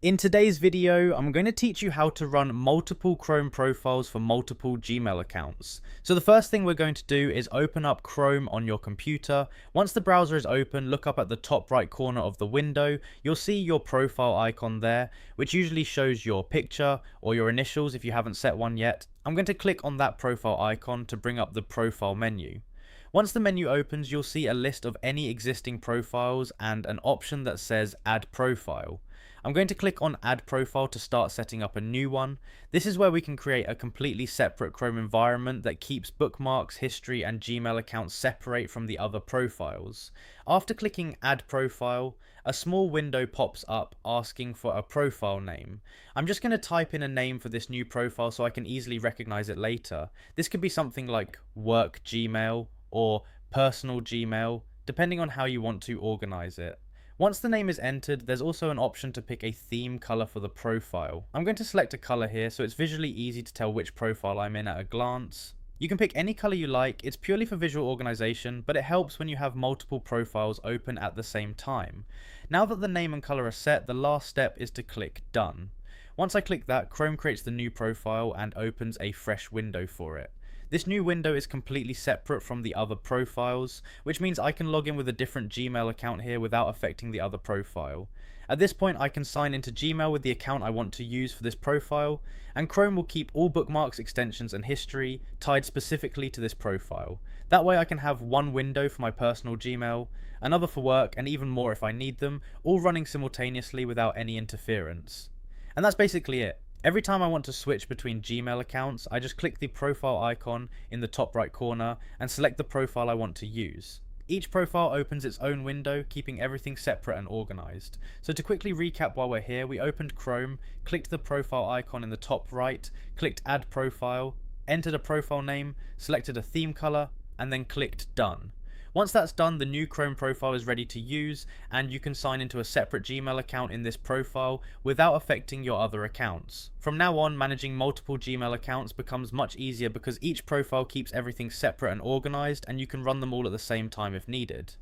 In today's video, I'm going to teach you how to run multiple Chrome profiles for multiple Gmail accounts. So the first thing we're going to do is open up Chrome on your computer. Once the browser is open, look up at the top right corner of the window. You'll see your profile icon there, which usually shows your picture or your initials if you haven't set one yet. I'm going to click on that profile icon to bring up the profile menu. Once the menu opens, you'll see a list of any existing profiles and an option that says Add Profile. I'm going to click on Add Profile to start setting up a new one. This is where we can create a completely separate Chrome environment that keeps bookmarks, history, and Gmail accounts separate from the other profiles. After clicking Add Profile, a small window pops up asking for a profile name. I'm just going to type in a name for this new profile so I can easily recognize it later. This could be something like Work Gmail or Personal Gmail, depending on how you want to organize it. Once the name is entered, there's also an option to pick a theme color for the profile. I'm going to select a color here so it's visually easy to tell which profile I'm in at a glance. You can pick any color you like, it's purely for visual organization, but it helps when you have multiple profiles open at the same time. Now that the name and color are set, the last step is to click Done. Once I click that, Chrome creates the new profile and opens a fresh window for it. This new window is completely separate from the other profiles, which means I can log in with a different Gmail account here without affecting the other profile. At this point, I can sign into Gmail with the account I want to use for this profile, and Chrome will keep all bookmarks, extensions, and history tied specifically to this profile. That way I can have one window for my personal Gmail, another for work, and even more if I need them, all running simultaneously without any interference. And that's basically it. Every time I want to switch between Gmail accounts, I just click the profile icon in the top right corner and select the profile I want to use. Each profile opens its own window, keeping everything separate and organized. So to quickly recap while we're here, we opened Chrome, clicked the profile icon in the top right, clicked Add Profile, entered a profile name, selected a theme color, and then clicked Done. Once that's done, the new Chrome profile is ready to use, and you can sign into a separate Gmail account in this profile without affecting your other accounts. From now on, managing multiple Gmail accounts becomes much easier because each profile keeps everything separate and organized, and you can run them all at the same time if needed.